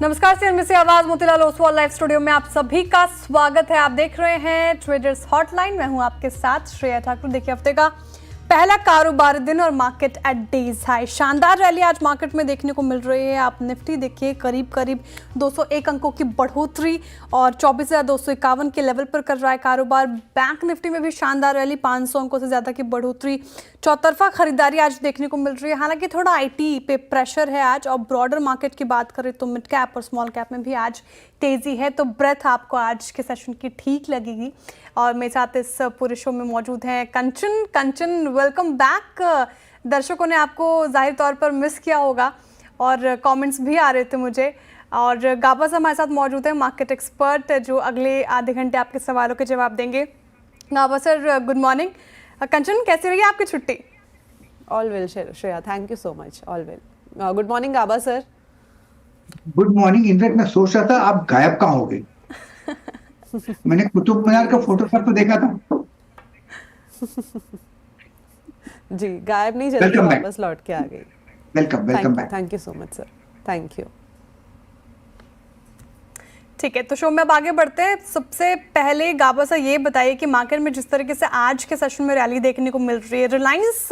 नमस्कार, सीएनबीसी आवाज Motilal Oswal live studio में आप सभी का स्वागत है। आप देख रहे हैं ट्रेडर्स हॉटलाइन। मैं हूं आपके साथ श्रेया ठाकुर। देखिए, हफ्ते का पहला कारोबारी दिन और मार्केट एट डेज हाई। शानदार रैली आज मार्केट में देखने को मिल रही है। आप निफ्टी देखिए करीब 201 अंकों की बढ़ोतरी और 24,251 के लेवल पर कर रहा है कारोबार। बैंक निफ्टी में भी शानदार रैली, 500 अंकों से ज़्यादा की बढ़ोतरी। चौतरफा खरीदारी आज देखने को मिल रही है। हालांकि थोड़ा आईटी पे प्रेशर है आज। और ब्रॉडर मार्केट की बात करें तो मिड कैप और स्मॉल कैप में भी आज तेजी है। तो ब्रेथ आपको आज के सेशन की ठीक लगेगी। और मेरे साथ इस पूरे शो में मौजूद हैं कंचन, वेलकम बैक। दर्शकों ने आपको जाहिर तौर पर मिस किया होगा और कमेंट्स भी आ रहे थे मुझे। और गाबा साहब हमारे साथ मौजूद है, मार्केट एक्सपर्ट, जो अगले आधे घंटे आपके सवालों के जवाब देंगे। Gaba sir, good morning. Kanchan, कैसी रही आपकी छुट्टी? All well Shreya, thank you so much. All well. Good morning Gaba sir. Good morning. In fact मैं सोच रहा था आप गायब कहाँ हो गए। मैंने कुतुब मीनार का फोटो पर तो देखा था। जी, गायब नहीं, जल्दी वापस लौट के आ गई। Welcome back. Thank you so much sir, thank you. ठीक है, तो शो में अब आगे बढ़ते हैं। सबसे पहले गाबा साहब ये बताइए कि मार्केट में जिस तरीके से आज के सेशन में रैली देखने को मिल रही है, रिलायंस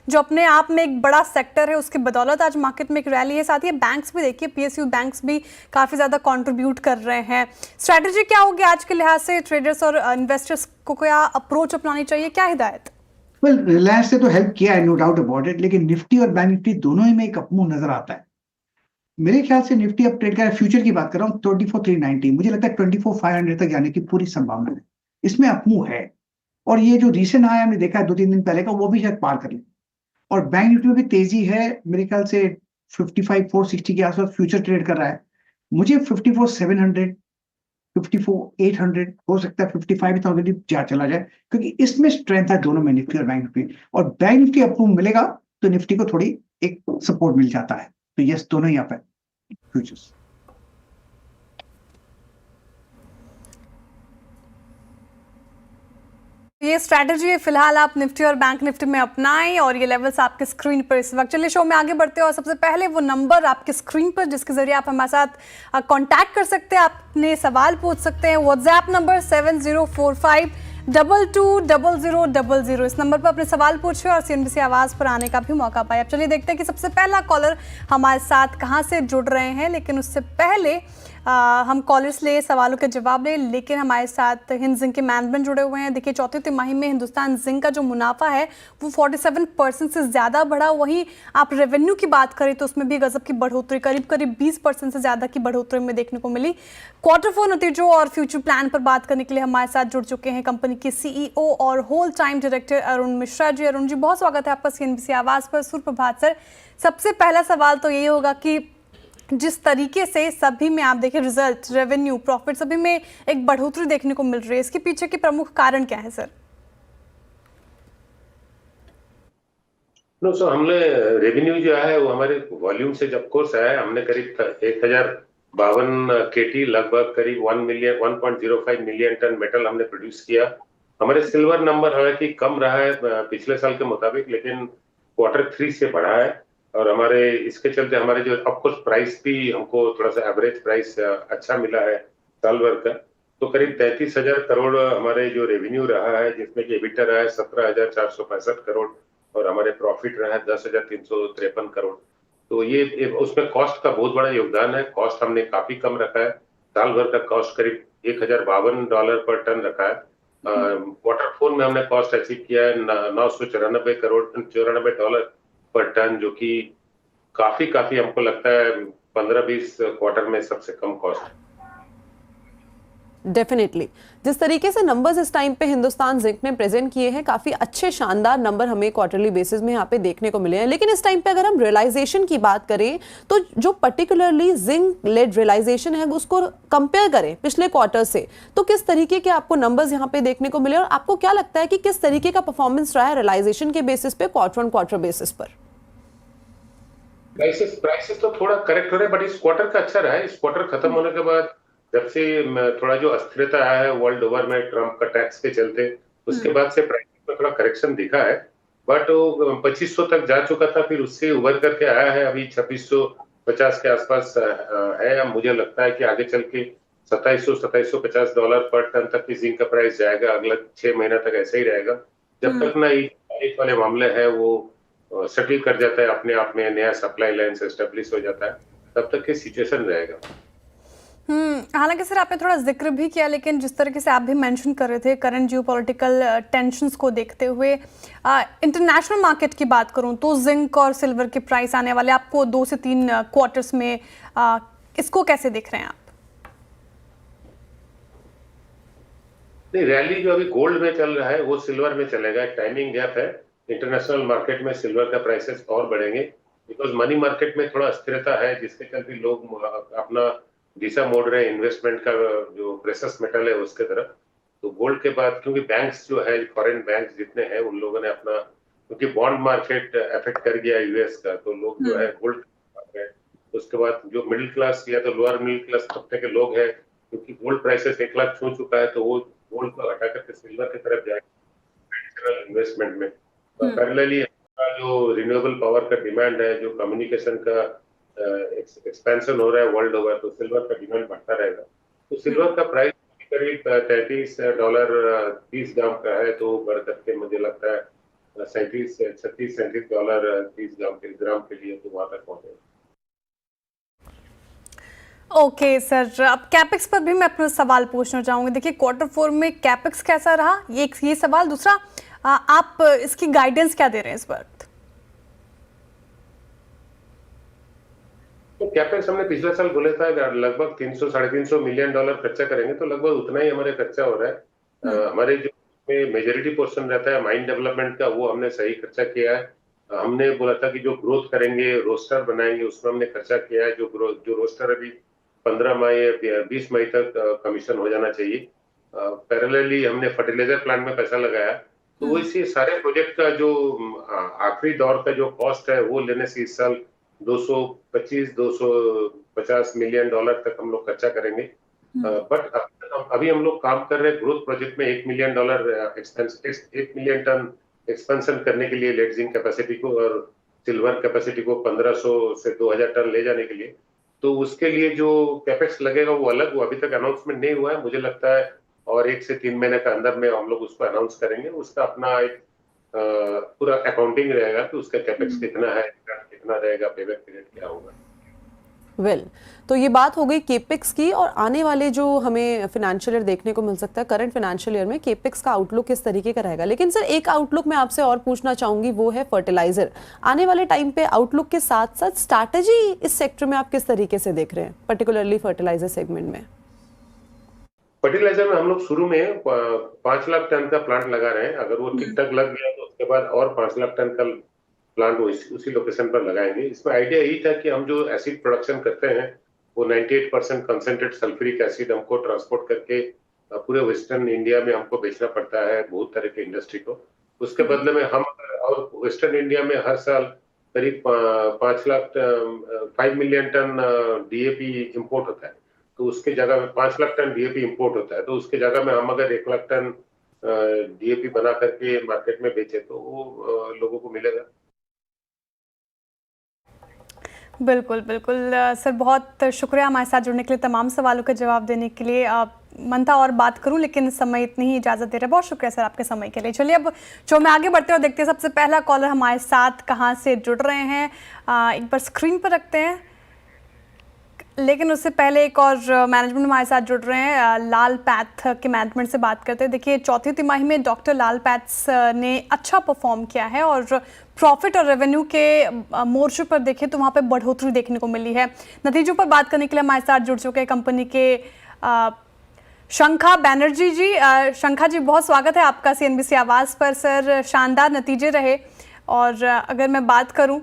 जो अपने आप में एक बड़ा सेक्टर है, उसकी बदौलत आज मार्केट में एक रैली है। साथ ही बैंक्स भी देखिए, पीएसयू बैंक्स भी काफ़ी ज़्यादा कंट्रीब्यूट कर रहे हैं। स्ट्रैटेजी क्या होगी आज के लिहाज से? ट्रेडर्स और इन्वेस्टर्स को क्या अप्रोच अपनानी चाहिए, क्या हिदायत? वेल, रिलायंस से तो हेल्प किया है, नो डाउट अबाउट इट, लेकिन निफ्टी और बैंक निफ्टी दोनों ही में एक अपमूव नजर आता है। मेरे ख्याल से निफ्टी अब ट्रेड कर रहा है, फ्यूचर की बात कर रहा हूँ, 24,390। मुझे लगता है 24,500 तक जाने की पूरी संभावना है। इसमें अपमूव है। और ये जो रिसेंट हाई हमने देखा है 2-3 दिन पहले का, वो भी शायद पार कर ले। और बैंक निफ्टी में भी तेजी है। मेरे ख्याल से 55,460 के आसपास फ्यूचर ट्रेड कर रहा है। मुझे 54,700, 54,800, हो सकता है 55,000 जा चला जाए, क्योंकि इसमें स्ट्रेंथ है दोनों में, निफ्टी और बैंक निफ्टी। और बैंक निफ्टी अप्रूव मिलेगा तो निफ्टी को थोड़ी एक सपोर्ट मिल जाता है। तो यस, दोनों ही अप है फ्यूचर्स। ये स्ट्रैटेजी फिलहाल आप निफ्टी और बैंक निफ्टी में अपनाएं और ये लेवल्स आपके स्क्रीन पर इस वक्त। चलिए शो में आगे बढ़ते हैं और सबसे पहले वो नंबर आपके स्क्रीन पर जिसके जरिए आप हमारे साथ कांटेक्ट कर सकते हैं, अपने सवाल पूछ सकते हैं। WhatsApp number 7045220000। इस नंबर पर अपने सवाल पूछे और सीएनबीसी आवाज़ पर आने का भी मौका पाए। अब चलिए देखते हैं कि सबसे पहला कॉलर हमारे साथ कहाँ से जुड़ रहे हैं। लेकिन उससे पहले हम कॉलर्स ले, सवालों के जवाब ले। लेकिन हमारे साथ हिंद जिंक के मैनेजमेंट जुड़े हुए हैं। देखिए, चौथी तिमाही में हिंदुस्तान जिंक का जो मुनाफा है वो 47% से ज़्यादा बढ़ा। वहीं आप रेवेन्यू की बात करें तो उसमें भी गजब की बढ़ोतरी, करीब 20% से ज़्यादा की बढ़ोतरी में देखने को मिली। क्वार्टर 4 नतीजों और फ्यूचर प्लान पर बात करने के लिए हमारे साथ जुड़ चुके हैं कंपनी के सीईओ और whole time director Arun Mishra ji. Arun ji, बहुत स्वागत है आपका सीएनबीसी आवाज़ पर। सुप्रभात सर। सबसे पहला सवाल तो यही होगा कि जिस तरीके से सभी में आप देखिए रिजल्ट, रेवेन्यू, प्रॉफिट सभी में एक बढ़ोतरी देखने को मिल रही है, इसके पीछे के प्रमुख कारण क्या है सर? नो, सो हमने रेवेन्यू जो है वो हमारे वॉल्यूम से जब कोर्स आया, हमने करीब 1052 केटी, लगभग करीब 1.05 मिलियन टन मेटल हमने प्रोड्यूस किया। हमारे सिल्वर नंबर हालांकि कम रहा है पिछले साल के मुताबिक, लेकिन क्वार्टर 3 से बढ़ा है। और हमारे इसके चलते हमारे जो ऑफकोर्स प्राइस भी हमको थोड़ा सा एवरेज प्राइस अच्छा मिला है साल भर का। तो करीब 33,000 करोड़ हमारे जो रेवेन्यू रहा है, जिसमें कि एबिटा रहा है 17,465 करोड़ और हमारे प्रॉफिट रहा है 10,353 करोड़। तो ये उसमें कॉस्ट का बहुत बड़ा योगदान है। कॉस्ट हमने काफी कम रखा है। साल भर का कॉस्ट करीब $1,052 पर टन रखा है। क्वार्टर 4 में हमने कॉस्ट अचीव किया है $994 पर टन, जो कि काफी हमको लगता है 15-20 क्वार्टर में सबसे कम कॉस्ट। डेफिनेटली जिस तरीके से नंबर्स इस टाइम पे हिंदुस्तान जिंक ने प्रेजेंट किए हैं, काफी अच्छे शानदार नंबर हमें क्वार्टरली बेसिस में यहाँ पे देखने को मिले हैं। लेकिन इस टाइम पे अगर हम रियलाइजेशन की बात करें तो जो पर्टिकुलरली जिंक लेड रियलाइजेशन है उसको कंपेयर करें पिछले क्वार्टर से, तो किस तरीके के आपको नंबर्स यहाँ पे देखने को मिले और आपको क्या लगता है कि किस तरीके का परफॉर्मेंस रहा है रियलाइजेशन के बेसिस पे क्वार्टर ऑन क्वार्टर बेसिस पर? प्राइसेस तो थोड़ा करेक्ट हो रहे हैं, बट इस क्वार्टर का अच्छा रहा है। इस क्वार्टर खत्म होने के बाद जब से थोड़ा जो अस्थिरता आया है वर्ल्ड ओवर में ट्रम्प का टैक्स के चलते, उसके बाद से प्राइस में थोड़ा करेक्शन दिखा है। बट वो 2500 तक जा चुका था, फिर उससे उभर करके आया है अभी 2600 $2750 के आसपास है। अब मुझे लगता है कि आगे चल के $2750 पर टन तक की जिंक का प्राइस जाएगा। अगला 6 महीना तक ऐसा ही रहेगा, जब तक ना ये वाले मामले है वो सेटल कर जाता है अपने आप में, नया सप्लाई लाइन एस्टेब्लिश हो जाता है, तब तक की सिचुएशन रहेगा। हालांकि सर आपने थोड़ा जिक्र भी किया, लेकिन जिस तरीके से आप भी मेंशन कर रहे थे करंट जियोपॉलिटिकल टेंशंस को देखते हुए, इंटरनेशनल मार्केट की बात करूं तो जिंक और सिल्वर के प्राइस आने वाले आपको 2 से 3 क्वार्टर्स में, इसको कैसे देख रहे हैं आप? नहीं, रैली जो अभी गोल्ड में चल रहा है वो सिल्वर में चलेगा। टाइमिंग गैप है। इंटरनेशनल मार्केट में सिल्वर का प्राइसेस और बढ़ेंगे, बिकॉज मनी मार्केट में थोड़ा अस्थिरता है, जिसके चलते लोग अपना दिशा मोड़ रहे हैं इन्वेस्टमेंट का, जो प्रेशियस मेटल है उसके तरफ। तो गोल्ड के बाद, क्योंकि बैंक्स जो है, फॉरेन बैंक्स जितने हैं, उन लोगों ने अपना, क्योंकि बॉन्ड मार्केट अफेक्ट कर गया यूएस का, तो लोग जो है गोल्ड। उसके बाद जो मिडिल क्लास या तो लोअर मिडिल क्लास तबके के लोग हैं, क्योंकि गोल्ड प्राइसेस 1 लाख छू चुका है, तो वो गोल्ड को हटा करके सिल्वर की तरफ जाएगा इन्वेस्टमेंट में। पैरेलली जो रिन्यूएबल पावर का डिमांड है, जो कम्युनिकेशन का एक्सपेंशन हो रहा है वर्ल्ड ओवर, तो सिल्वर का डिमांड बढ़ता रहेगा। तो सिल्वर का प्राइस करीब $33 30 ग्राम का है, तो बढ़ करके मुझे लगता है $37 30 ग्राम के लिए तो वहां तक पहुंचेगा। ओके सर, अब कैपेक्स पर भी मैं अपना सवाल पूछना चाहूंगी। देखिए Q4 में कैपेक्स कैसा रहा, ये सवाल। दूसरा, आप इसकी गाइडेंस क्या दे रहे हैं इस वक्त? तो कैपेक्स हमने पिछले साल बोला था लगभग $300-350 मिलियन खर्चा करेंगे, तो लगभग उतना ही हमारे खर्चा हो रहा है। हमारे जो मेजोरिटी पोर्शन रहता है माइन डेवलपमेंट का, वो हमने सही खर्चा किया है। हमने बोला था कि जो ग्रोथ करेंगे, रोस्टर बनाएंगे, उसमें हमने खर्चा किया है। जो रोस्टर अभी 15 मई या 20 मई तक कमीशन हो जाना चाहिए। पैरेलली हमने फर्टिलाइजर प्लांट में पैसा लगाया, तो वो इसी सारे प्रोजेक्ट का जो आखिरी दौर का जो कॉस्ट है, वो लेने से इस साल $250 मिलियन तक हम लोग खर्चा करेंगे। बट अभी हम लोग काम कर रहे हैं ग्रोथ प्रोजेक्ट में $1 मिलियन टन एक्सपेंशन करने के लिए, लेड जिंक कैपेसिटी को और सिल्वर कैपेसिटी को 1500 से 2000 टन ले जाने के लिए। तो उसके लिए जो कैपेक्स लगेगा वो अलग, वो अभी तक अनाउंसमेंट नहीं हुआ है। मुझे लगता है और 1 से 3 महीने का अंदर में हम लोग उसको अनाउंस करेंगे। उसका अपना एक पूरा अकाउंटिंग रहेगा कि उसका कैपेक्स कितना है, कितना रहेगा, पेबैक पीरियड क्या होगा। तो ये बात हो गई केपेक्स की, और आने वाले जो हमें फिनेंशियल ईयर देखने को मिल सकता है, करंट फिनेंशियल ईयर में केपेक्स का आउटलुक किस तरीके का रहेगा। लेकिन सर एक आउटलुक मैं आपसे और पूछना चाहूंगी, वो है फर्टिलाइजर। आने वाले टाइम पे आउटलुक के साथ साथ स्ट्रैटेजी इस सेक्टर में आप किस तरीके से देख रहे हैं, पर्टिकुलरली फर्टिलाइजर सेगमेंट में? फर्टिलाइजर में हम लोग शुरू में 5 लाख टन का प्लांट लगा रहे हैं। अगर वो ठीक ठाक लग गया तो उसके बाद और 5 लाख टन का प्लांट उसी लोकेशन पर लगाएंगे। इसमें आइडिया यही था कि हम जो एसिड प्रोडक्शन करते हैं, वो 98% कंसेंट्रेट सल्फ्यूरिक एसिड हमको ट्रांसपोर्ट करके पूरे वेस्टर्न इंडिया में हमको बेचना पड़ता है, बहुत तरह के इंडस्ट्री को। उसके बदले में हम, और वेस्टर्न इंडिया में हर साल करीब 5 मिलियन टन डीएपी इंपोर्ट होता है। तो उसके जगह में 5 लाख टन डीएपी इंपोर्ट होता है, तो उसके जगह में हम अगर 1 लाख टन डीएपी बना करके मार्केट में बेचे तो वो लोगों को मिलेगा। बिल्कुल बिल्कुल सर, बहुत शुक्रिया हमारे साथ जुड़ने के लिए, तमाम सवालों का जवाब देने के लिए। मन था और बात करूं, लेकिन समय इतनी ही इजाज़त दे रहा है। बहुत शुक्रिया सर आपके समय के लिए। चलिए अब शो में आगे बढ़ते हैं और देखते हैं सबसे पहला कॉलर हमारे साथ कहां से जुड़ रहे हैं। एक बार स्क्रीन पर रखते हैं, लेकिन उससे पहले एक और मैनेजमेंट हमारे साथ जुड़ रहे हैं। लाल पैथ के मैनेजमेंट से बात करते हैं। देखिए चौथी तिमाही में डॉक्टर लाल पैथ्स ने अच्छा परफॉर्म किया है और प्रॉफिट और रेवेन्यू के मोर्चे पर देखें तो वहाँ पे बढ़ोतरी देखने को मिली है। नतीजों पर बात करने के लिए हमारे साथ जुड़ चुके हैं कंपनी के शंखा बैनर्जी जी। शंखा जी, बहुत स्वागत है आपका CNBC आवाज़ पर। सर शानदार नतीजे रहे, और अगर मैं बात करूँ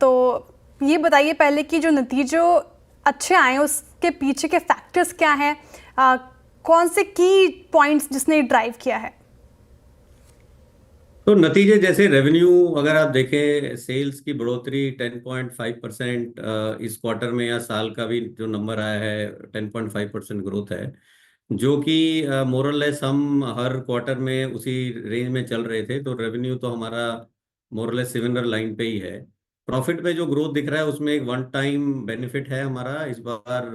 तो ये बताइए पहले कि जो नतीजों अच्छे आए उसके पीछे के फैक्टर्स क्या हैं, कौन से की पॉइंट्स जिसने ड्राइव किया है? तो नतीजे जैसे रेवेन्यू अगर आप देखें, सेल्स की बढ़ोतरी 10.5% इस क्वार्टर में, या साल का भी जो नंबर आया है 10.5% ग्रोथ है, जो कि मोरलेस हम हर क्वार्टर में उसी रेंज में चल रहे थे। तो रेवेन्यू तो हमारा मोरलेस सिमिलर लाइन पे ही है। प्रॉफिट में जो ग्रोथ दिख रहा है उसमें एक वन टाइम बेनिफिट है हमारा इस बार,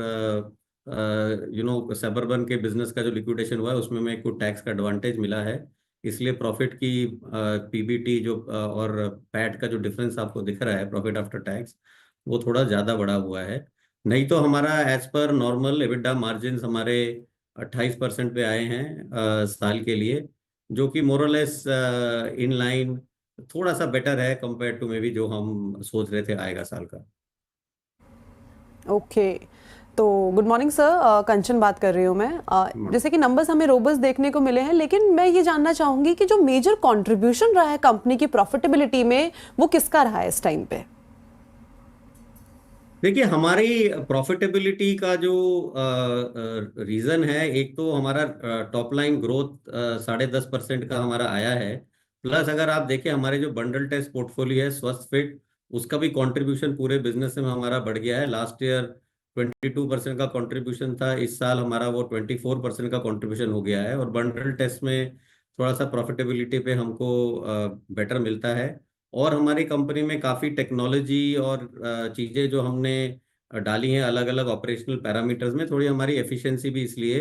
सबर्बन के बिजनेस का जो लिक्विडेशन हुआ है उसमें में कुछ टैक्स का एडवांटेज मिला है, इसलिए प्रॉफिट की पीबीटी जो और पैट का जो डिफरेंस आपको दिख रहा है प्रॉफिट आफ्टर टैक्स, वो थोड़ा ज़्यादा बढ़ा हुआ है। नहीं तो हमारा as per normal EBITDA margin हमारे 28% पे आए हैं साल के लिए, जो कि मोरलेस इन लाइन, थोड़ा सा बेटर है कंपेयर टू मे बी जो हम सोच रहे थे आएगा साल का। ओके, तो गुड मॉर्निंग सर, कंचन बात कर रही हूँ मैं। जैसे कि नंबर्स हमें रोबस्ट देखने को मिले हैं, लेकिन मैं ये जानना चाहूंगी कि जो मेजर कंट्रीब्यूशन रहा है कंपनी की प्रॉफिटेबिलिटी में, वो किसका रहा है इस टाइम पे? देखिए, हमारी प्रॉफिटेबिलिटी का जो रीजन है, एक तो हमारा टॉप लाइन ग्रोथ 10.5% का हमारा आया है, प्लस अगर आप देखें हमारे जो बंडल टेस्ट पोर्टफोलियो है स्वस्थ फिट, उसका भी कंट्रीब्यूशन पूरे बिजनेस में हमारा बढ़ गया है। लास्ट ईयर 22% का कंट्रीब्यूशन था, इस साल हमारा वो 24% का कंट्रीब्यूशन हो गया है, और बंडल टेस्ट में थोड़ा सा प्रॉफिटेबिलिटी पे हमको बेटर मिलता है। और हमारी कंपनी में काफ़ी टेक्नोलॉजी और चीज़ें जो हमने डाली हैं अलग अलग ऑपरेशनल पैरामीटर्स में, थोड़ी हमारी एफिशिएंसी भी इसलिए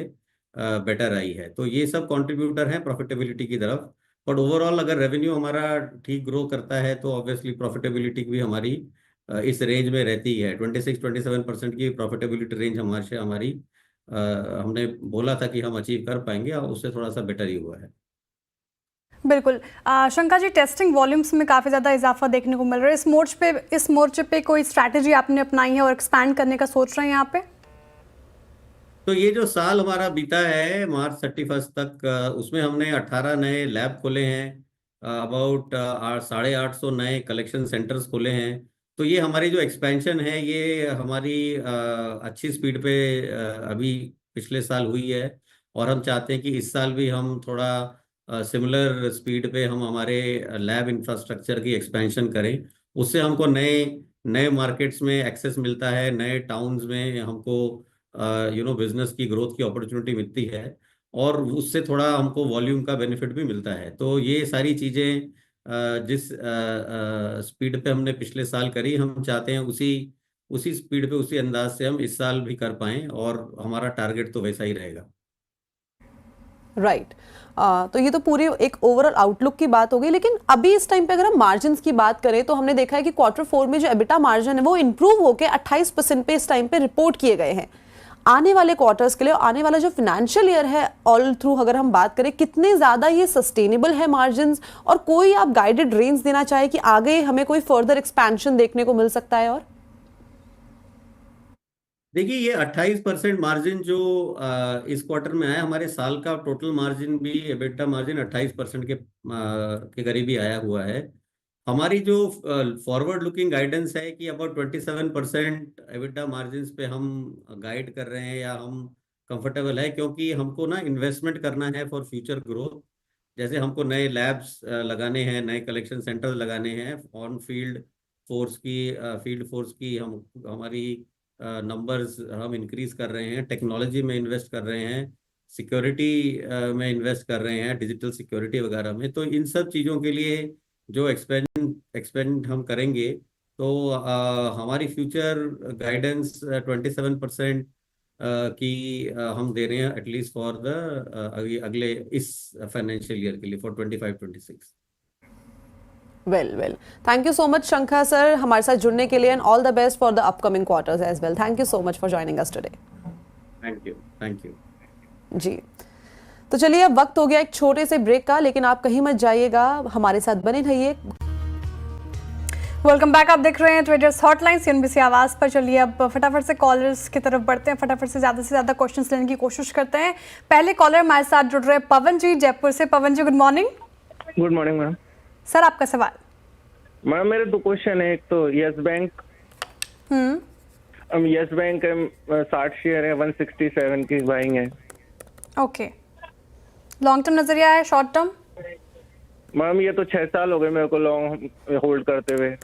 बेटर आई है। तो ये सब कंट्रीब्यूटर हैं प्रॉफिटेबिलिटी की तरफ। बट ओवरऑल अगर रेवेन्यू हमारा ठीक ग्रो करता है तो ऑब्वियसली प्रॉफिटेबिलिटी भी हमारी इस रेंज में रहती है। 26-27% की प्रॉफिटेबिलिटी रेंज हमारी हमने बोला था कि हम अचीव कर पाएंगे, और उससे थोड़ा सा बेटर ही हुआ है। बिल्कुल। शंका जी, टेस्टिंग वॉल्यूम्स में काफ़ी ज़्यादा इजाफा देखने को मिल रहा है। इस मोर्चे पे कोई स्ट्रैटेजी आपने अपनाई है और एक्सपैंड करने का सोच रहे हैं यहाँ पे? तो ये जो साल हमारा बीता है मार्च 31 तक, उसमें हमने 18 नए लैब खोले हैं, अबाउट 850 नए कलेक्शन सेंटर्स खोले हैं। तो ये हमारी जो एक्सपेंशन है ये हमारी अच्छी स्पीड पे अभी पिछले साल हुई है, और हम चाहते हैं कि इस साल भी हम थोड़ा सिमिलर स्पीड पे हम हमारे लैब इंफ्रास्ट्रक्चर की एक्सपेंशन करें। उससे हमको नए नए मार्केट्स में एक्सेस मिलता है, नए टाउन्स में हमको बिजनेस की ग्रोथ की अपॉर्चुनिटी मिलती है, और उससे थोड़ा हमको वॉल्यूम का बेनिफिट भी मिलता है। तो ये सारी चीज़ें जिस स्पीड पे हमने पिछले साल करी, हम चाहते हैं उसी उसी स्पीड पे उसी अंदाज से हम इस साल भी कर पाएं, और हमारा टारगेट तो वैसा ही रहेगा। राइट। तो ये तो पूरी एक ओवरऑल आउटलुक की बात हो गई, लेकिन अभी इस टाइम पे अगर हम मार्जिन्स की बात करें तो हमने देखा है कि Q4 में जो एबिटा मार्जिन है वो इंप्रूव होकर 28% पे इस टाइम पे रिपोर्ट किए गए हैं। आने वाले क्वार्टर्स के लिए, आने वाला जो फाइनेंशियल ईयर है ऑल थ्रू अगर हम बात करें, कितने ज्यादा ये सस्टेनेबल है मार्जिन्स, और कोई आप गाइडेड रेंज देना चाहे कि आगे हमें कोई फर्दर एक्सपेंशन देखने को मिल सकता है? और देखिए, ये 28% मार्जिन जो इस क्वार्टर में आया, हमारे साल का टोटल मार्जिन भी एबिटा मार्जिन 28% के करीब ही आया हुआ है। हमारी जो फॉरवर्ड लुकिंग गाइडेंस है कि अबाउट 27% एबिटा मार्जिन पे हम गाइड कर रहे हैं, या हम कंफर्टेबल है, क्योंकि हमको ना इन्वेस्टमेंट करना है फॉर फ्यूचर ग्रोथ। जैसे हमको नए लैब्स लगाने हैं, नए कलेक्शन सेंटर्स लगाने हैं, ऑन फील्ड फोर्स की हमारी नंबर्स हम इंक्रीज कर रहे हैं, टेक्नोलॉजी में इन्वेस्ट कर रहे हैं, सिक्योरिटी में इन्वेस्ट कर रहे हैं, डिजिटल सिक्योरिटी वगैरह में। तो इन सब चीज़ों के लिए जो एक्सपेंड हम करेंगे, तो हमारी फ्यूचर गाइडेंस 27% की हम दे रहे हैं एटलीस्ट फॉर द अगले इस फाइनेंशियल ईयर के लिए, for 25-26। Well, thank you so much Shankha sir हमारे साथ जुड़ने के लिए, and all the best for the upcoming quarters as well. Thank you so much for joining us today. Thank you जी, तो चलिए अब वक्त हो गया एक छोटे से ब्रेक का, लेकिन आप कहीं मत जाइएगा, हमारे साथ बने रहिए। Welcome back. आप देख रहे हैं ट्रेडर्स हॉटलाइन CNBC आवाज पर। चलिए अब फटाफट से कॉलर्स की तरफ बढ़ते हैं, फटाफट से ज्यादा क्वेश्चंस लेने की कोशिश करते हैं। पहले कॉलर हमारे साथ जुड़ रहे हैं पवन जी जयपुर से। Pawan ji, good morning. Good morning ma'am. Sir, आपका सवाल। मैम, मेरे दो क्वेश्चन है। एक तो Yes Bank, Yes Bank 60 share है, 167 की बाइंग है। ओके, लॉन्ग टर्म नजरिया है, शॉर्ट टर्म? मैम, ये तो 6 साल हो गए मेरे को लॉन्ग होल्ड करते हुए।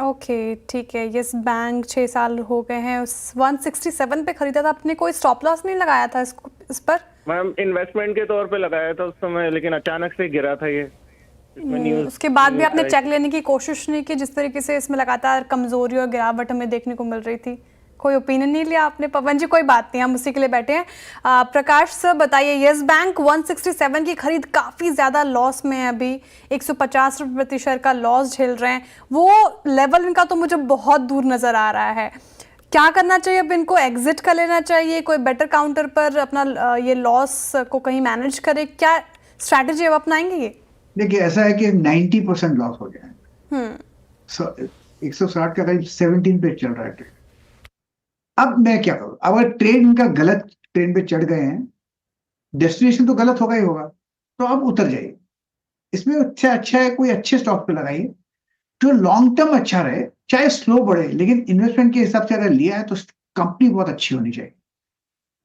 ओके, ठीक है। यस बैंक 6 साल हो गए हैं। 167 पे खरीदा था आपने, कोई स्टॉप लॉस नहीं लगाया था इस पर? मैम, इन्वेस्टमेंट के तौर पे लगाया था उस समय, लेकिन अचानक से गिरा था ये, इसमें न्यूज़ उसके बाद भी आपने चेक लेने की कोशिश नहीं की, जिस तरीके से इसमें लगातार कमजोरी और गिरावट हमें देखने को मिल रही थी? कोई ओपिनियन नहीं लिया आपने? पवन जी कोई बात नहीं, हम उसी के लिए बैठे हैं। प्रकाश सर बताइए, यस बैंक 167 की खरीद काफी ज्यादा लॉस में है अभी, 150 रुपये प्रति शेयर का लॉस झेल रहे हैं। वो लेवल इनका तो मुझे बहुत दूर नजर आ रहा है। क्या करना चाहिए अब इनको? एग्जिट कर लेना चाहिए? कोई बेटर काउंटर पर अपना ये लॉस को कहीं मैनेज करे? क्या स्ट्रैटेजी अब अपनाएंगे ये? देखिए ऐसा है कि 90% लॉस हो गया है। 160 का करीब 17 पे चल रहा है ट्रेड। अब मैं क्या करूं? अगर ट्रेड इनका गलत ट्रेन पे चढ़ गए हैं, डेस्टिनेशन तो गलत होगा ही होगा, तो अब उतर जाइए। इसमें अच्छा है कोई अच्छे स्टॉक पे लगाइए जो लॉन्ग टर्म अच्छा रहे, चाहे स्लो बढ़े, लेकिन इन्वेस्टमेंट के हिसाब से अगर लिया है तो कंपनी बहुत अच्छी होनी चाहिए।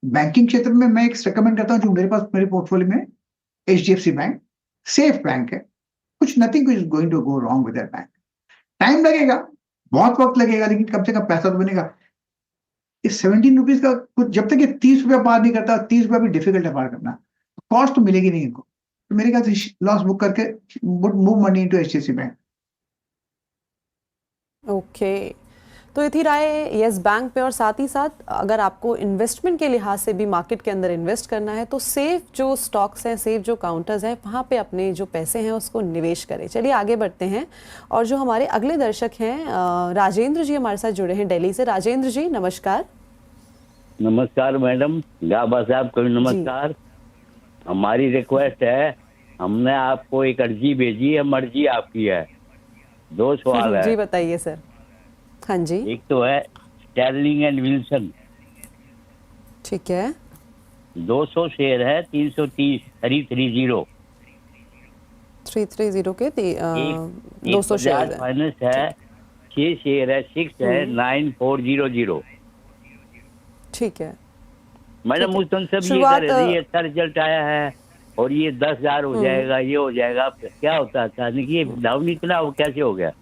बैंकिंग क्षेत्र में मैं एक रिकमेंड करता हूं जो मेरे पास मेरे पोर्टफोलियो में HDFC बैंक सेफ बैंक है। कुछ nothing is going to go wrong with that bank. Time लगेगा, बहुत वक्त लगेगा, लेकिन कम से कम पैसा तो बनेगा। इस 17 रुपीज का कुछ जब तक ये 30 रुपया पार नहीं करता, 30 रुपया भी डिफिकल्ट है पार करना, कॉस्ट तो मिलेगी नहीं इनको। तो मेरे ख्याल से लॉस बुक करके move money into HDFC bank. Okay, तो ये थी राय यस बैंक पे। और साथ ही साथ अगर आपको इन्वेस्टमेंट के लिहाज से भी मार्केट के अंदर इन्वेस्ट करना है तो सेफ जो स्टॉक्स हैं, सेफ जो काउंटर्स हैं, वहाँ पे अपने जो पैसे हैं उसको निवेश करें। चलिए आगे बढ़ते हैं। और जो हमारे अगले दर्शक हैं राजेंद्र जी हमारे साथ जुड़े हैं दिल्ली से। राजेंद्र जी नमस्कार। नमस्कार मैडम, गाबा साहब को नमस्कार। हमारी रिक्वेस्ट है, हमने आपको एक अर्जी भेजी है, मर्जी आपकी है। 2 सवाल है जी बताइए सर। हाँ जी। एक तो है स्टर्लिंग एंड विल्सन, ठीक है, 200 शेयर है, 330 330 330 के 200 शेयर फाइनेंस है, 6 शेयर है, 6 है 9400। ठीक है मैडम उस दिन सब ये अच्छा रिजल्ट आया है और ये 10,000 हो जाएगा, ये हो जाएगा, क्या होता था? ये डाउन इतना कैसे हो गया?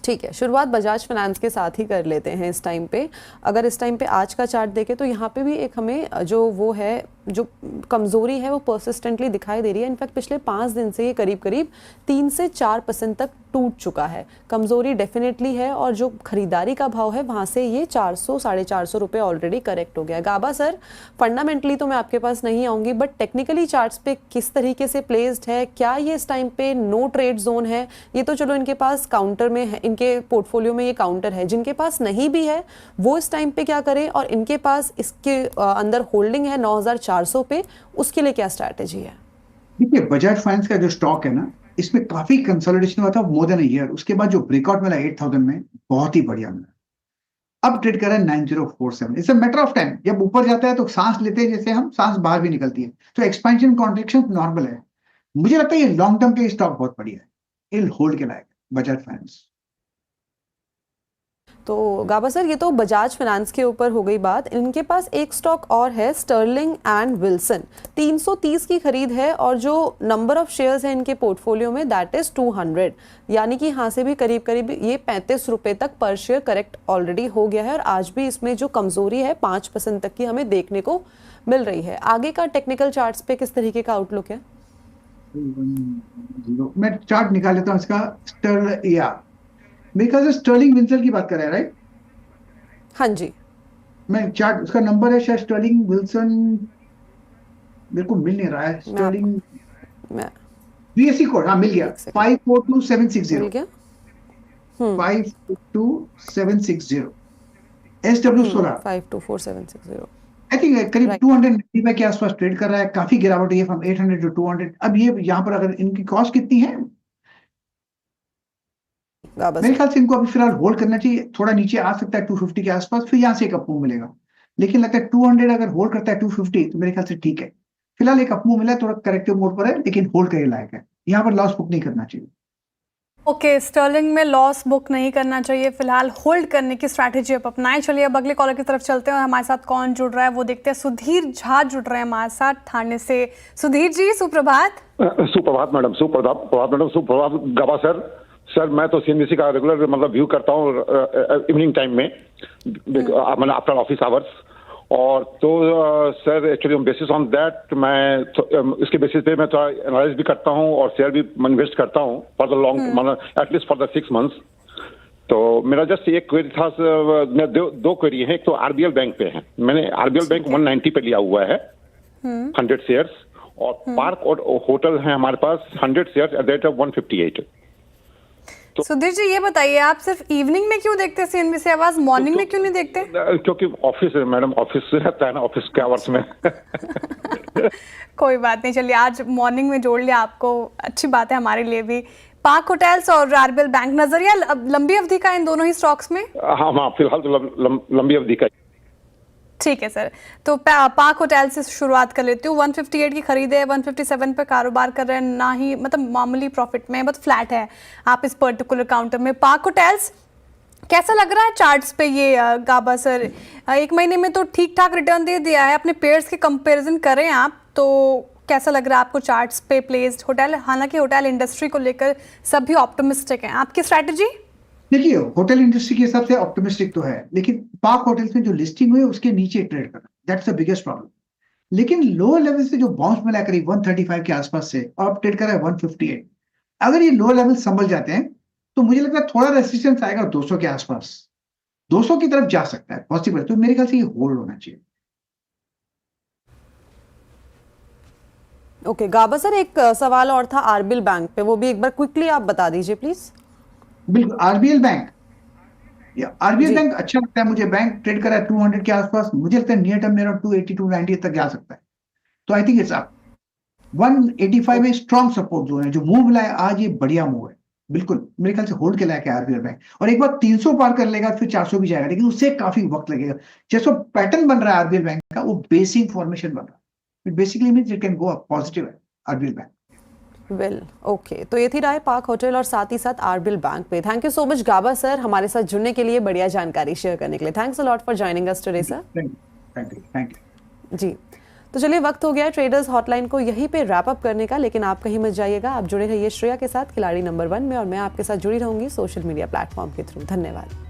ठीक है, शुरुआत बजाज फाइनेंस के साथ ही कर लेते हैं इस टाइम पे। अगर इस टाइम पे आज का चार्ट देखें तो यहाँ पे भी एक हमें जो वो है, जो कमज़ोरी है वो परसिस्टेंटली दिखाई दे रही है। इनफैक्ट पिछले 5 दिन से ये करीब करीब 3 से 4% तक टूट चुका है। कमज़ोरी डेफिनेटली है और जो खरीदारी का भाव है वहाँ से ये 400 साढ़े 400 रुपये ऑलरेडी करेक्ट हो गया। गाबा सर, फंडामेंटली तो मैं आपके पास नहीं आऊँगी, बट टेक्निकली चार्ट्स पे किस तरीके से प्लेस्ड है? क्या ये इस टाइम पे नो ट्रेड जोन है? ये तो चलो इनके पास काउंटर में है, इनके पोर्टफोलियो में ये काउंटर है। जिनके पास नहीं भी है वो इस टाइम पे क्या करें? और इनके पास इसके अंदर होल्डिंग है 9400 पे, उसके लिए क्या स्ट्रैटेजी है? देखिए बजाज फाइनेंस का जो स्टॉक है ना, इसमें काफी कंसोलिडेशन हुआ था मोर देन अ ईयर। उसके बाद जो ब्रेकआउट मिला 8000 में, बहुत ही बढ़िया मिला। अब ट्रेड कर रहा है 9047। It's a matter of time. जब ऊपर जाता है तो सांस लेते हैं, जैसे हम सांस बाहर भी निकलती है, तो एक्सपेंशन कॉन्ट्रैक्शन नॉर्मल है। मुझे लगता है ये लॉन्ग टर्म के स्टॉक बहुत बढ़िया है, इल होल्ड के लायक बजाज फाइनेंस। तो गाबा सर, ये तो बजाज फाइनेंस के ऊपर हो गई बात। इनके पास एक स्टॉक और है, स्टर्लिंग एंड विल्सन, 330 की खरीद है और जो नंबर ऑफ शेयर्स है इनके पोर्टफोलियो में दैट इज 200, यानी कि यहाँ से भी करीब करीब ये 35 रुपये तक पर शेयर करेक्ट ऑलरेडी हो गया है। और आज भी इसमें जो कमजोरी है 5% तक की हमें देखने को मिल रही है। आगे का टेक्निकल चार्ट्स पे किस तरीके का आउटलुक है? मैं चार्ट निकाल लेता हूँ इसका। मेरे ख्याल से स्टर्लिंग विल्सन की बात कर रहे हैं, राइट? हाँ जी। मैं चार्ट, उसका नंबर है शायद स्टर्लिंग विल्सन, मेरे को मिल नहीं रहा है। स्टर्लिंग BSE कोड, हाँ मिल गया, 542760 मिल गया 542760 SW16 524760। आई थिंक करीब 290 के आसपास ट्रेड कर रहा है। काफी गिरावट है फ्रॉम 800 टू 200। अब ये यहाँ पर अगर इनकी कॉस्ट कितनी है, मेरे ख्याल से इनको अभी फिलहाल होल्ड करना चाहिए। थोड़ा नीचे आ सकता है 250 के आसपास, फिर यहाँ से एक अपमूव मिलेगा। लेकिन लगता है 200 अगर होल्ड करता है 250 तो मेरे ख्याल से ठीक है। फिलहाल एक अपमूव मिला है, थोड़ा करेक्टिव मोड पर है, लेकिन होल्ड करने लायक है। यहाँ पर लॉस बुक नहीं करना चाहिए। ओके, स्टर्लिंग में लॉस बुक नहीं करना चाहिए, फिलहाल होल्ड करने की स्ट्रैटेजी आप अपनाएं। चलिए अब अगले कॉलर की तरफ चलते हैं और हमारे साथ कौन जुड़ रहा है वो देखते हैं। सुधीर झा जुड़ रहे हैं हमारे साथ ठाणे से। सुधीर जी सुप्रभात। सुप्रभात मैडम, सुप्रभात मैडम, सुप्रभात गाबा सर। सर मैं तो CNBC का रेगुलर मतलब व्यू करता हूँ इवनिंग टाइम में, मतलब आफ्टर ऑफिस आवर्स। और तो sir actually basis on that मैं इसके बेसिस पे मैं थोड़ा एनालाइज भी करता हूँ और शेयर भी इन्वेस्ट करता हूँ फॉर द लॉन्ग, मतलब एटलीस्ट फॉर द 6 मंथ्स। तो मेरा जस्ट एक क्वेरी था, मैं दो क्वेरी है। एक तो आरबीएल बैंक पे है, मैंने आरबीएल बैंक 190 पे लिया हुआ है 100 शेयर्स, और पार्क और होटल है हमारे पास 100 shares at the rate of 158। Sudhir ji, ये बताइए आप सिर्फ इवनिंग में क्यों देखते हैं सीएनबीसी आवाज, मॉर्निंग में क्यों नहीं देखते? क्योंकि ऑफिस है मैडम, ऑफिस रहता है ना, ऑफिस के आवर्स में। कोई बात नहीं, चलिए आज मॉर्निंग में जोड़ लिया आपको, अच्छी बात है हमारे लिए भी। पार्क होटल्स और आरबीएल बैंक, नजरिया लंबी अवधि का इन दोनों ही स्टॉक्स में? हाँ, फिलहाल तो लंबी अवधि का। ठीक है सर, तो पार्क होटल से शुरुआत कर लेती हूँ। 158 की खरीद है, 157 पे कारोबार कर रहे हैं, ना ही मतलब मामूली प्रॉफिट में, बहुत फ्लैट है आप इस पर्टिकुलर काउंटर में। पार्क होटल्स कैसा लग रहा है चार्ट्स पे ये गाबा सर? 1 महीने में तो ठीक ठाक रिटर्न दे दिया है, अपने पेयर्स के कंपैरिजन करें आप तो कैसा लग रहा है आपको चार्ट्स पे प्लेस्ड होटल? हालांकि होटल इंडस्ट्री को लेकर सभी ऑप्टिमिस्टिक हैं, आपकी स्ट्रैटेजी? देखिए, होटल इंडस्ट्री के हिसाब से ऑप्टिमिस्टिक तो है, लेकिन पार्क होटल्स में जो लिस्टिंग हुई है उसके नीचे ट्रेड करना, दैट्स द बिगेस्ट प्रॉब्लम। लेकिन लोअर लेवल से जो बाउंस मिला करीब 135 के आसपास से, और अब ट्रेड कर रहा है 158। अगर ये लोअर लेवल संभल जाते हैं तो मुझे लगता है थोड़ा रेसिस्टेंस आएगा 200 के आसपास, 200 की तरफ जा सकता है पॉसिबल। तो मेरे ख्याल से ये होल्ड होना चाहिए। ओके गाबा सर, एक सवाल और था आरबीएल बैंक पे, वो भी एक बार क्विकली आप बता दीजिए प्लीज। बिल्कुल, आरबीएल बैंक अच्छा लगता है मुझे। बैंक ट्रेड कर रहा है 200 के आसपास, मुझे लगता है नियर टर्म में 280 290 तक जा सकता है। तो आई थिंक इट्स अप। 185 में स्ट्रॉन्ग सपोर्ट जोन है, जो मूव मिला है आज, ये बढ़िया मूव है। बिल्कुल मेरे ख्याल से होल्ड के लायक है आरबीएल बैंक। और एक बार 300 पार कर लेगा फिर 400 भी जाएगा, लेकिन उससे काफी वक्त लगेगा। जैसे पैटर्न बन रहा है आरबीएल बैंक का, वो बेसिक फॉर्मेशन बन रहा है, basically means it can go up, positive है आरबीएल बैंक। वेल ओके, तो ये थी राय पार्क होटल और साथ ही साथ आरबीएल बैंक पे। Thank you so much Gaba sir, हमारे साथ जुड़ने के लिए, बढ़िया जानकारी शेयर करने के लिए। Thanks a lot for joining us today sir. Thank you जी, तो चलिए वक्त हो गया है ट्रेडर्स हॉटलाइन को यहीं पे रैप अप करने का, लेकिन आप कहीं मत जाइएगा, आप जुड़े रहिए श्रेया के साथ खिलाड़ी नंबर 1 में, और मैं आपके साथ जुड़ी रहूंगी सोशल मीडिया प्लेटफॉर्म के थ्रू। धन्यवाद।